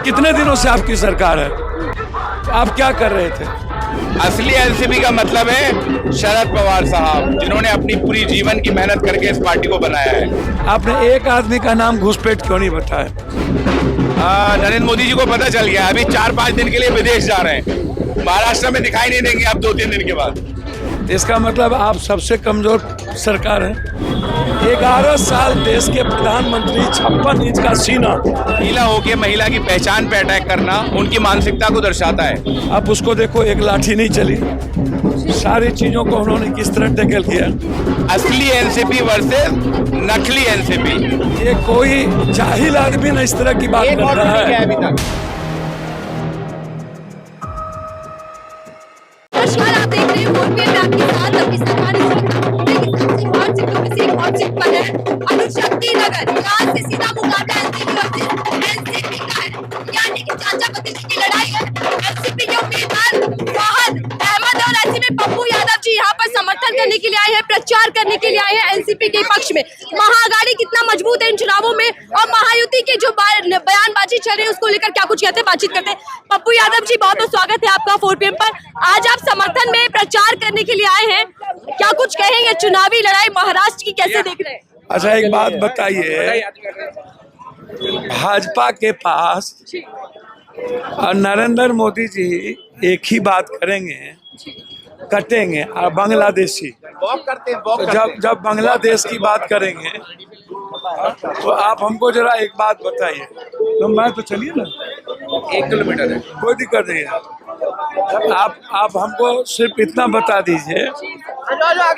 कितने दिनों से आपकी सरकार है? आप क्या कर रहे थे? असली एनसीपी का मतलब है शरद पवार साहब, जिन्होंने अपनी पूरी जीवन की मेहनत करके इस पार्टी को बनाया है। आपने एक आदमी का नाम घुसपैठ क्यों नहीं बताया? नरेंद्र मोदी जी को पता चल गया, अभी 4-5 दिन के लिए विदेश जा रहे हैं। महाराष्ट्र में दिखाई नहीं देंगे अब 2-3 दिन के बाद। इसका मतलब आप सबसे कमजोर सरकार है। 11 साल देश के प्रधानमंत्री 56 इंच का सीना गीला होके महिला की पहचान पे अटैक करना उनकी मानसिकता को दर्शाता है। आप उसको देखो, एक लाठी नहीं चली। सारी चीजों को उन्होंने किस तरह टैकल किया। असली एनसीपी वर्सेस नकली एनसीपी। ये कोई जाहिल आदमी न इस तरह की बात कर रहा है। अभी तक नमस्कार, आप देख रहे हैं फोरपीएम में आपके साथ अपनी सरकार इस वक्त सबसे हॉट सीटों में से एक हॉट सीट पर है अणुशक्ति नगर। यहाँ से सीधा मुकाबला एनसीपी का है, यानी कि चाचा भतीजे की लड़ाई है। एनसीपी के उम्मीदवार फहद अहमद और एनसीपी पप्पू यादव जी यहाँ पर समर्थन करने के लिए आए हैं, प्रचार करने के लिए आए हैं एनसीपी के पक्ष में। महाअघाड़ी कितना मजबूत है इन चुनावों में और महायुति के जो बयानबाजी चल रही है उसको लेकर क्या कुछ कहते हैं, बातचीत करते हैं। पप्पू यादव जी, बहुत बहुत स्वागत है आपका फोरपीएम पर। आज आप समर्थन में प्रचार करने के लिए आए हैं, क्या कुछ कहेंगे? चुनावी लड़ाई महाराष्ट्र की कैसे देख रहे हैं? अच्छा, एक बात बताइए, भाजपा के पास और नरेंद्र मोदी जी एक ही बात करेंगे, कटेंगे और बांग्लादेशी। जब बांग्लादेश की बात करेंगे तो आप हमको जरा एक बात बताइए। तो मैं तो चलिए ना, 1 किलोमीटर है, कोई दिक्कत नहीं है। आप हमको सिर्फ इतना बता दीजिए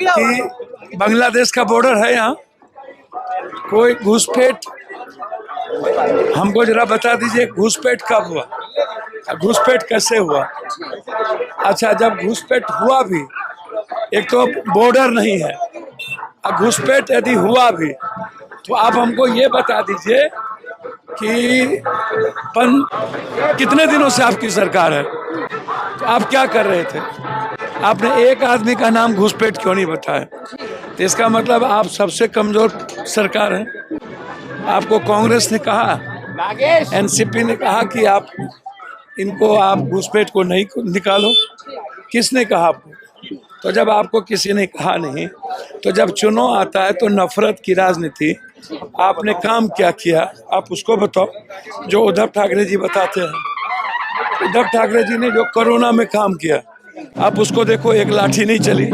कि बांग्लादेश का बॉर्डर है यहाँ, कोई घुसपैठ हमको जरा बता दीजिए। घुसपैठ कब हुआ, घुसपैठ कैसे हुआ? अच्छा, जब घुसपैठ हुआ भी, एक तो बॉर्डर नहीं है, अब घुसपैठ यदि हुआ भी तो आप हमको ये बता दीजिए कि कितने दिनों से आपकी सरकार है? तो आप क्या कर रहे थे? आपने एक आदमी का नाम घुसपैठ क्यों नहीं बताया? तो इसका मतलब आप सबसे कमजोर सरकार है। आपको कांग्रेस ने कहा, एनसीपी ने कहा कि आप घुसपैठ को नहीं निकालो। किसने कहा आपको? तो जब आपको किसी ने कहा नहीं, तो जब चुनाव आता है तो नफरत की राजनीति। आपने काम क्या किया आप उसको बताओ, जो उद्धव ठाकरे जी बताते हैं। उद्धव ठाकरे जी ने जो कोरोना में काम किया, आप उसको देखो, एक लाठी नहीं चली।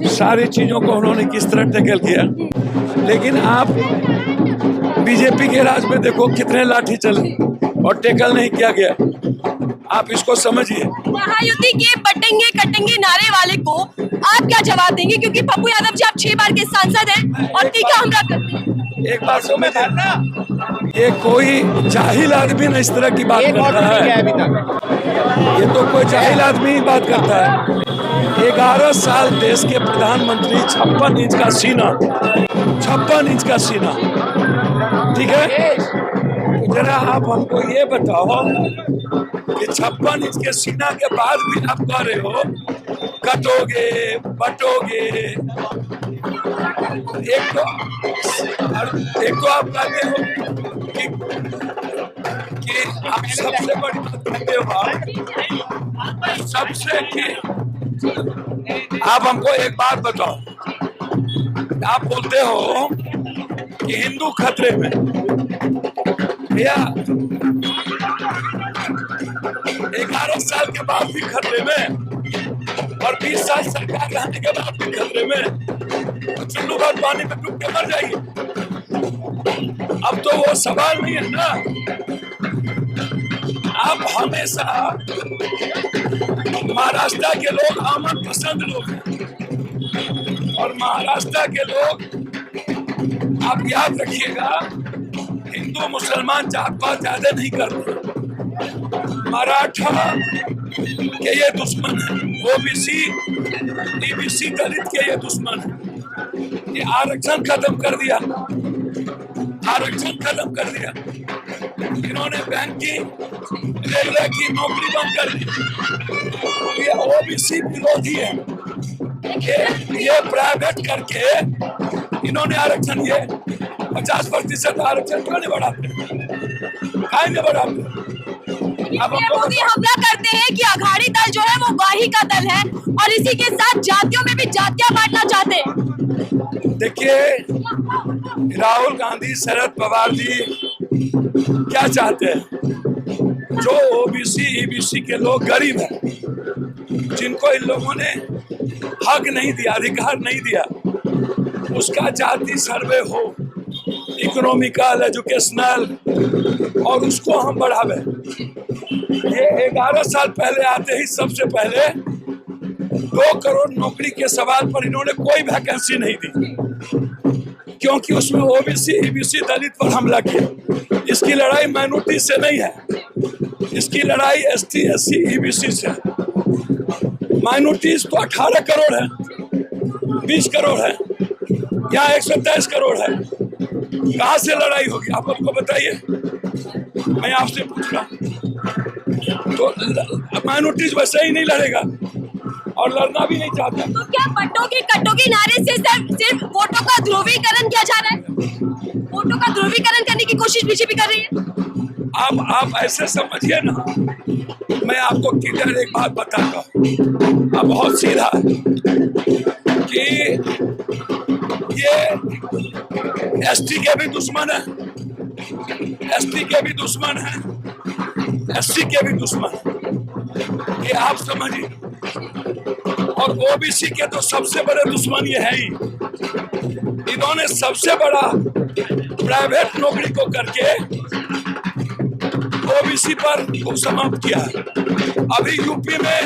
सारी चीजों को उन्होंने किस तरह टैकल किया। लेकिन आप बीजेपी के राज में देखो कितने लाठी चले और टैकल नहीं किया गया। आप इसको समझिए। महायुति के बटेंगे कटेंगे नारे वाले को आप क्या जवाब देंगे? क्योंकि पप्पू यादव जी आप 6 बार के सांसद हैं और तीखा हमला करते हैं। एक बात समझिए, ये कोई जाहिल आदमी न इस तरह की बात कर रहा है। अभी तक ये तो कोई जाहिल आदमी ही बात करता है। 11 साल देश के प्रधानमंत्री 56 इंच का सीना, 56 इंच का सीना, ठीक है? तो जरा आप हमको ये बताओ कि 56 इंच के सीना के बाद भी आप कह रहे हो कटोगे बटोगे। एक तो आप कहते हो कि आप सबसे बड़ी बात कहते हो, सबसे की आप हमको एक बात बताओ। आप बोलते हो कि हिंदू खतरे में, भैया 11 साल के बाद भी खतरे में और 20 साल सरकार रहने के बाद भी खतरे में, तो चुल्लू भर पानी में डूब के मर जाइए। अब तो वो सवाल नहीं है ना। आप हमेशा, महाराष्ट्र के लोग अमन पसंद लोग हैं और महाराष्ट्र के लोग, आप याद रखिएगा, हिंदू मुसलमान जात पात ज्यादा नहीं करते। मराठा के ये दुश्मन है, ओबीसी ईबीसी दलित के ये दुश्मन है। ये आरक्षण खत्म कर दिया, आरक्षण खत्म कर दिया। इन्होंने बैंकिंग रेलवे की नौकरी बंद कर दी। ये ओबीसी विरोधी है। ये प्राइवेट करके इन्होंने आरक्षण, ये 50% आरक्षण क्यों नहीं बढ़ाते? काहे नहीं बढ़ाते? पीएम मोदी हमला करते हैं कि अघाड़ी दल जो है वो वाही का दल है और इसी के साथ जातियों में भी जातियां बांटना चाहते हैं। देखिए, राहुल गांधी, शरद पवार जी क्या चाहते हैं? जो ओबीसी ईबीसी के लोग गरीब हैं, जिनको इन लोगों ने हक नहीं दिया, अधिकार नहीं दिया, उसका जाति सर्वे हो, इकोनॉमिकल, एजुकेशनल, और उसको हम बढ़ावे। ये 11 साल पहले आते ही सबसे पहले 2 करोड़ नौकरी के सवाल पर इन्होंने कोई वैकेंसी नहीं दी, क्योंकि उसमें ओबीसी ईबीसी दलित पर हमला किया। इसकी लड़ाई माइनॉरिटी से नहीं है, इसकी लड़ाई एसटी एससी ईबीसी से। माइनॉरिटीज तो 18 करोड़ है, 20 करोड़ है, यहाँ 123 करोड़ है। कहाँ से लड़ाई होगी आप हमको बताइए, मैं आपसे पूछ रहा हूँ। तो माइनॉरिटीज वैसे ही नहीं लड़ेगा और लड़ना भी नहीं चाहता। तो क्या पट्टों की कट्टों के नारे से सिर्फ वोटों का ध्रुवीकरण किया जा रहा है? वोटों का ध्रुवीकरण करने की कोशिश बीजेपी कर रही है? आप ऐसे समझिए ना, मैं आपको क्लियर एक बात बताता हूँ, अब बहुत सीधा कि ये एसटी के भी दुश्मन है, एसटी के भी दुश्मन है, एससी के भी दुश्मन है, ये आप समझिए। और ओबीसी के तो सबसे बड़े दुश्मन ये है ही। इन्होंने सबसे बड़ा प्राइवेट नौकरी को करके ओबीसी पर समाप्त किया है। अभी यूपी में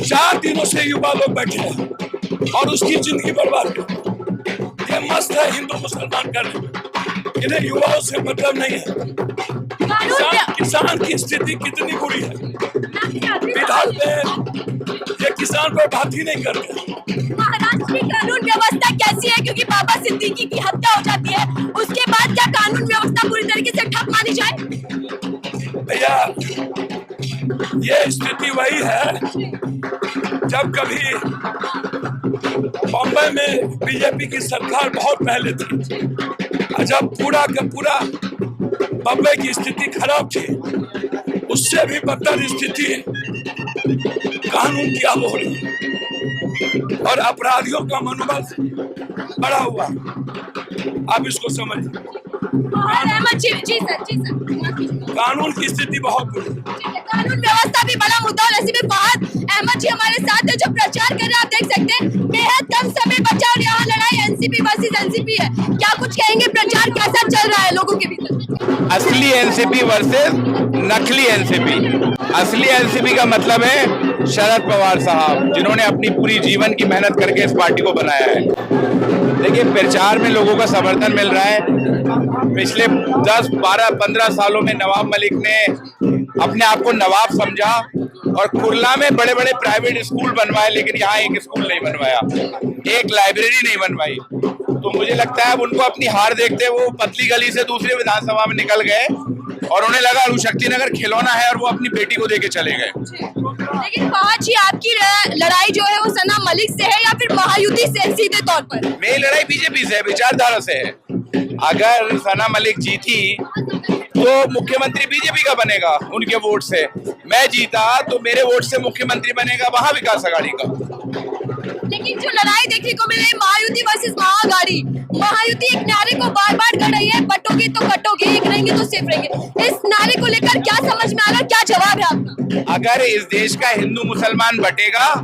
4 दिनों से युवा लोग बैठे हैं और उसकी जिंदगी बर्बाद कर। ये मस्त है हिंदू मुसलमान करने में, इन्हें युवाओं से मतलब नहीं है। किसान की स्थिति कितनी बुरी है, विधान में ये किसान पर बात ही नहीं करते। महाराष्ट्र की कानून व्यवस्था कैसी है? क्योंकि बाबा सिद्दीकी की हत्या हो जाती है, उसके बाद क्या कानून व्यवस्था पूरी तरीके से ठप मानी जाए? भैया, ये स्थिति वही है जब कभी बॉम्बे में बीजेपी की सरकार बहुत पहले थी, जब पूरा का पूरा बॉम्बे की स्थिति खराब थी, उससे भी बदतर स्थिति कानून की अब हो रही है और अपराधियों का मनोबल बढ़ा हुआ। आप इसको समझिए। जी सर। कानून की स्थिति बहुत बुरी है। कानून व्यवस्था भी बड़ा मुद्दा और ऐसे में फहद अहमद जी हमारे साथ है जो प्रचार कर रहे हैं। आप देख सकते हैं बेहद कम समय बचा और यहाँ लड़ाई एनसीपी वर्सेस एनसीपी है। क्या कुछ कहेंगे, प्रचार कैसा चल रहा है लोगों के भीतर? असली एनसीपी वर्सेस नकली एनसीपी। असली एनसीपी का मतलब है शरद पवार साहब, जिन्होंने अपनी पूरी जीवन की मेहनत करके इस पार्टी को बनाया है। देखिए, प्रचार में लोगों का समर्थन मिल रहा है। पिछले 10, 12, 15 सालों में नवाब मलिक ने अपने आप को नवाब समझा और कुर्ला में बड़े बड़े प्राइवेट स्कूल बनवाए, लेकिन यहाँ एक स्कूल नहीं बनवाया, एक लाइब्रेरी नहीं बनवाई। तो मुझे लगता है अब उनको अपनी हार देखते वो पतली गली से दूसरी विधानसभा में निकल गए और उन्हें लगा अणुशक्ति नगर खिलौना है और वो अपनी बेटी को देके चले गए। लेकिन फहद जी, आपकी लड़ाई जो है वो सना मलिक से है या फिर महायुति से सीधे तौर पर? मेरी लड़ाई बीजेपी से है, विचारधारा से है। अगर सना मलिक जीती तो मुख्यमंत्री बीजेपी का बनेगा उनके वोट से, मैं जीता तो मेरे वोट से मुख्यमंत्री बनेगा महाविकास आघाड़ी का। लेकिन जो लड़ाई देखने को मिल रही है महायुति वर्सेस महाआघाड़ी, महायुति एक नारे को बार बार कर रही है, बटोगे तो कटोगे, एक रहेंगे तो सिर्फ रहेंगे। इस नारे को लेकर क्या समझ में आ रहा है, क्या जवाब है आपका? अगर इस देश का हिंदू मुसलमान बटेगा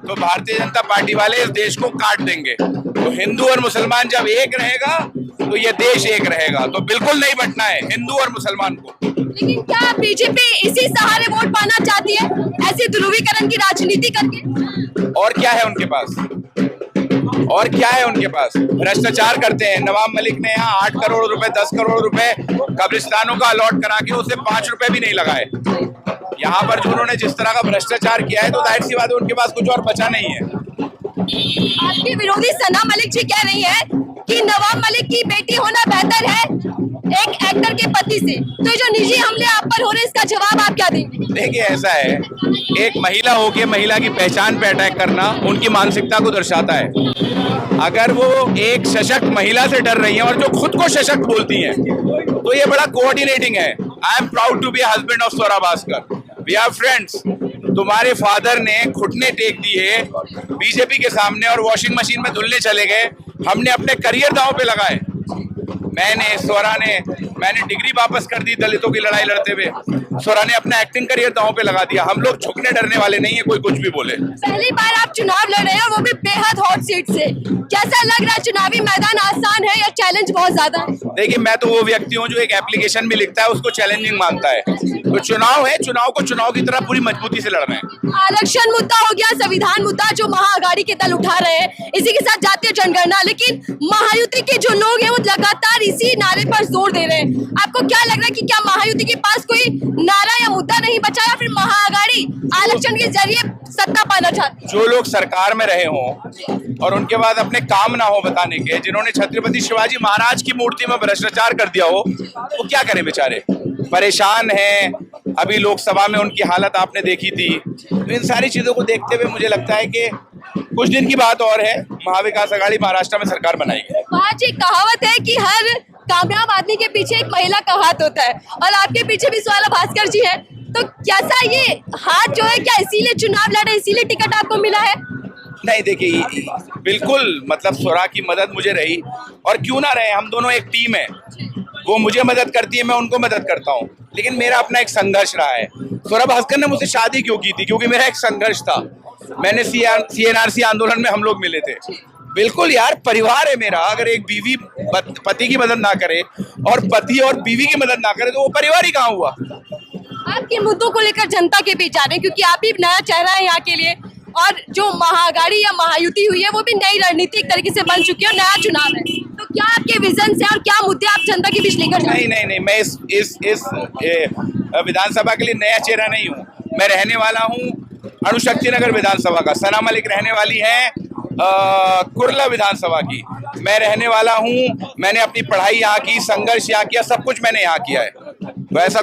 तो भारतीय जनता पार्टी वाले इस देश को काट देंगे। तो हिंदू और मुसलमान जब एक रहेगा तो ये देश एक रहेगा। तो बिल्कुल नहीं बंटना है हिंदू और मुसलमान को। लेकिन क्या बीजेपी इसी सहारे वोट पाना चाहती है, ऐसे ध्रुवीकरण की राजनीति करके? और क्या है उनके पास, और क्या है उनके पास? भ्रष्टाचार करते हैं। नवाब मलिक ने यहाँ 8 करोड़ रुपए, 10 करोड़ रुपए कब्रिस्तानों का अलॉट करा के उसे 5 रुपए भी नहीं लगाए। यहाँ पर जो उन्होंने जिस तरह का भ्रष्टाचार किया है, तो जाहिर सी बात है उनके पास कुछ और बचा नहीं है। आपके विरोधी सना मलिक जी कह रही है कि नवाब मलिक की बेटी होना बेहतर है एक एक्टर के पति से। तो जो निजी हमले आप पर हो रहे हैं, इसका जवाब आप क्या देंगे? देखिए, ऐसा है, एक महिला होके महिला की पहचान पे अटैक करना उनकी मानसिकता को दर्शाता है। अगर वो एक सशक्त महिला से डर रही हैं और जो खुद को सशक्त बोलती हैं, तो ये बड़ा कोऑर्डिनेटिंग है। I am proud to be husband of Swara Bhaskar. We are friends. तुम्हारे फादर ने घुटने टेक दिए बीजेपी के सामने और वॉशिंग मशीन में धुलने चले गए। हमने अपने करियर दांव पे लगाए। मैंने डिग्री वापस कर दी दलितों की लड़ाई लड़ते हुए। स्वरा ने अपना एक्टिंग करियर दांव पे लगा दिया। हम लोग झुकने डरने वाले नहीं है, कोई कुछ भी बोले। पहली बार आप चुनाव लड़ रहे हैं, वो भी बेहद हॉट सीट से। कैसा लग रहा है? चुनावी मैदान आसान है या चैलेंज बहुत ज्यादा है? देखिए, मैं तो वो व्यक्ति हूँ जो एक एप्लीकेशन भी लिखता है, उसको चैलेंजिंग मानता है। तो चुनाव है, चुनाव को चुनाव की तरह पूरी मजबूती से लड़ना है। आरक्षण मुद्दा हो गया, संविधान मुद्दा जो महाआघाड़ी के दल उठा रहे हैं, इसी के साथ जातीय जनगणना। लेकिन महायुति के जो लोग हैं वो लगातार इसी नारे पर जोर दे रहे हैं। आपको क्या लग रहा है कि क्या महायुति के पास कोई नारा या मुद्दा नहीं बचा, या फिर महाआघाड़ी आरक्षण के जरिए सत्ता पाना चाहती है? जो लोग सरकार में रहे हों और उनके बाद अपने काम ना हो बताने के, जिन्होंने छत्रपति शिवाजी महाराज की मूर्ति में भ्रष्टाचार कर दिया हो, वो क्या करें बेचारे? परेशान हैं। अभी लोकसभा में उनकी हालत आपने देखी थी। तो इन सारी चीजों को देखते हुए मुझे लगता है कि कुछ दिन की बात और है, महाविकास आघाड़ी महाराष्ट्र में सरकार बनाएगी। आज एक कहावत है कि हर कामयाब आदमी के पीछे एक महिला का हाथ होता है, और आपके पीछे भी स्वरा भास्कर जी है। तो कैसा ये हाथ जो है, क्या इसीलिए चुनाव लड़े, इसीलिए टिकट आपको मिला है? नहीं, देखिए, बिल्कुल मतलब स्वरा की मदद मुझे रही, और क्यों ना रहे, हम दोनों एक टीम है। वो मुझे मदद करती है, मैं उनको मदद करता हूँ। लेकिन मेरा अपना एक संघर्ष रहा है। स्वरा भास्कर ने मुझसे शादी क्यों की थी? क्योंकि मेरा एक संघर्ष था। मैंने CNRC आंदोलन में हम लोग मिले थे। बिल्कुल यार, परिवार है मेरा। अगर एक बीवी पति की मदद ना करे और पति और बीवी की मदद ना करे तो वो परिवार ही कहाँ हुआ? आप किन मुद्दों को लेकर जनता के बीच जा रहे हैं? क्योंकि आप ही नया चेहरा है यहाँ के लिए, और जो महाआघाड़ी या महायुति हुई है वो भी नई रणनीति एक तरीके से बन चुकी है और नया चुनाव है। तो क्या आपके विजन से और क्या मुद्दे आप जनता के बीच लेकर जाएंगे? नहीं, मैं इस विधानसभा के लिए नया चेहरा नहीं हूँ। मैं रहने वाला हूँ अणुशक्ति नगर विधानसभा का। सना मलिक रहने वाली है कुर्ला विधानसभा की। मैं रहने वाला हूँ। मैंने अपनी पढ़ाई यहाँ की, संघर्ष यहाँ किया, सब कुछ मैंने यहाँ किया है। तो ऐसा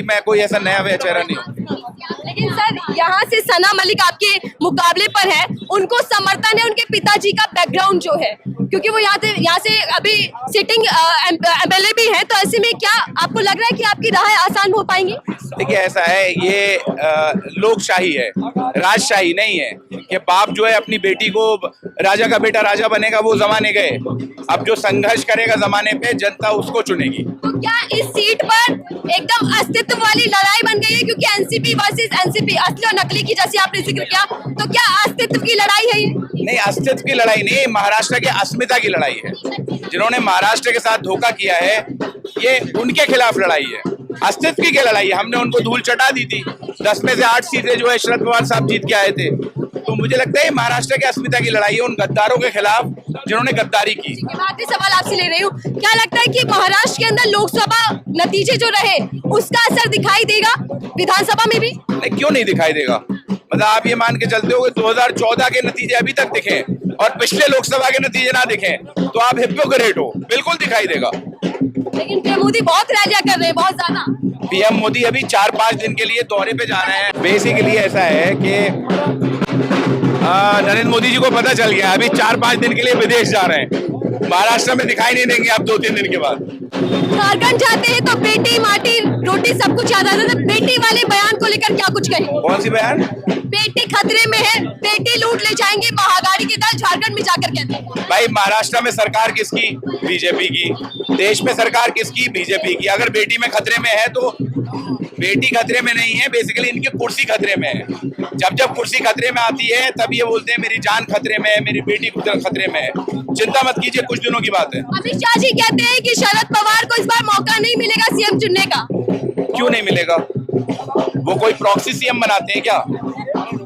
मैं कोई ऐसा नया चेहरा नहीं हूँ। लेकिन सर, यहाँ से सना मलिक आपके मुकाबले पर है, उनको समर्थन है उनके पिताजी का बैकग्राउंड जो है, क्योंकि वो यहाँ से अभी सिटिंग MLA भी है। तो ऐसे में क्या आपको लग रहा है कि आपकी राह आसान हो पाएंगी? देखिए, ऐसा है, ये लोकशाही है, राजशाही नहीं है कि बाप जो है अपनी बेटी को राजा का बेटा राजा बनेगा। वो जमाने गए। अब जो संघर्ष करेगा जमाने पे, जनता उसको चुनेगी। तो क्या इस सीट पर एकदम अस्तित्व वाली लड़ाई बन गई है? क्योंकि NCP वर्सेस NCP, असली और नकली की, जैसे आपने जिक्र किया, तो क्या अस्तित्व की लड़ाई है ये? नहीं, अस्तित्व की लड़ाई नहीं, महाराष्ट्र की अस्मिता की लड़ाई है। जिन्होंने महाराष्ट्र के साथ धोखा किया है, ये उनके खिलाफ लड़ाई है। अस्तित्व की क्या लड़ाई है? हमने उनको धूल चटा दी थी। 10 में से 8 सीटें जो है शरद पवार साहब जीत के आए थे। तो मुझे लगता है महाराष्ट्र की अस्मिता की लड़ाई है उन गद्दारों के खिलाफ जिन्होंने गद्दारी की। आखिरी सवाल आपसे ले रही हूँ, क्या लगता है कि महाराष्ट्र के अंदर लोकसभा नतीजे जो रहे उसका असर दिखाई देगा विधानसभा में भी? नहीं, क्यों नहीं दिखाई देगा? मतलब आप ये मान के चलते हो कि 2014 के नतीजे अभी तक दिखे और पिछले लोकसभा के नतीजे ना दिखे तो आप हिपोक्रेट हो। बिल्कुल दिखाई देगा। लेकिन पीएम मोदी बहुत रैलियां कर रहे हैं, बहुत ज्यादा। पीएम मोदी अभी 4-5 दिन के लिए दौरे पे जा रहे हैं। बेसिकली ऐसा है कि नरेंद्र मोदी जी को पता चल गया, अभी 4-5 दिन के लिए विदेश जा रहे हैं। महाराष्ट्र में दिखाई नहीं देंगे आप 2-3 दिन के बाद। झारखंड जाते हैं तो बेटी माटी रोटी सब कुछ याद आता है। बेटी वाले बयान को लेकर क्या कुछ कहें? कौन सी बयान? बेटी खतरे में है, बेटी लूट ले जाएंगे महाआघाड़ी के दल, झारखंड में जाकर कहते हैं। भाई, महाराष्ट्र में सरकार किसकी? बीजेपी की। देश में सरकार किसकी? बीजेपी की। अगर बेटी में खतरे में है तो बेटी खतरे में नहीं है, बेसिकली इनकी कुर्सी खतरे में है। जब कुर्सी खतरे में आती है तब ये बोलते हैं मेरी जान खतरे में है, मेरी बेटी खतरे में है। चिंता मत कीजिए, कुछ दिनों की बात है। अमित शाह जी कहते हैं कि शरद पवार को इस बार मौका नहीं मिलेगा सीएम चुनने का। क्यों नहीं मिलेगा? वो कोई प्रॉक्सी सीएम बनाते हैं क्या?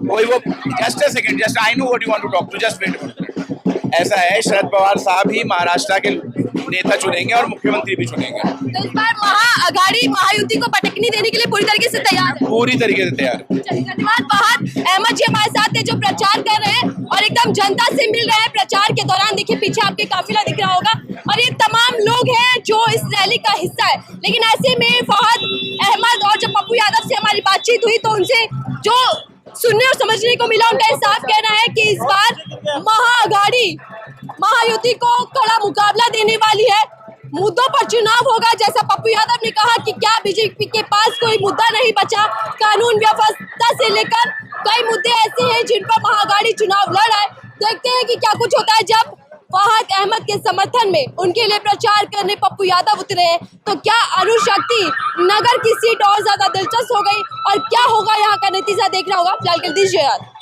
कोई वो just a second, just I know what you want to talk to, just wait. ऐसा है, शरद पवार साहब ही महाराष्ट्र के नेता चुनेंगे और मुख्यमंत्री भी चुनेंगे। तो इस बार महाआघाड़ी महायुति को पटकनी देने के लिए पूरी तरीके से तैयार है? पूरी तरीके से तैयार। धन्यवाद। फहद अहमद जी हमारे साथ है जो प्रचार कर रहे हैं और एकदम जनता से मिल रहे हैं प्रचार के दौरान। देखिए पीछे आपके काफिला दिख रहा होगा और ये तमाम लोग हैं जो इस रैली का हिस्सा है। लेकिन ऐसे में फहद अहमद और जब पप्पू यादव से हमारी बातचीत हुई तो उनसे जो सुनने और समझने को मिला, उनका साफ कहना है कि इस बार महाआघाड़ी महायुति को कड़ा मुकाबला देने वाली है। मुद्दों पर चुनाव होगा। जैसा पप्पू यादव ने कहा कि क्या बीजेपी के पास कोई मुद्दा नहीं बचा, कानून व्यवस्था से लेकर कई मुद्दे ऐसे हैं जिन पर महाअघाड़ी चुनाव लड़ रहा है। देखते हैं कि क्या कुछ होता है जब फहद अहमद के समर्थन में उनके लिए प्रचार करने पप्पू यादव उतरे हैं। तो क्या अणुशक्ति नगर की सीट और ज्यादा दिलचस्प हो गई और क्या होगा यहाँ का नतीजा देखना होगा। फिलहाल के लिए दीजिए यार।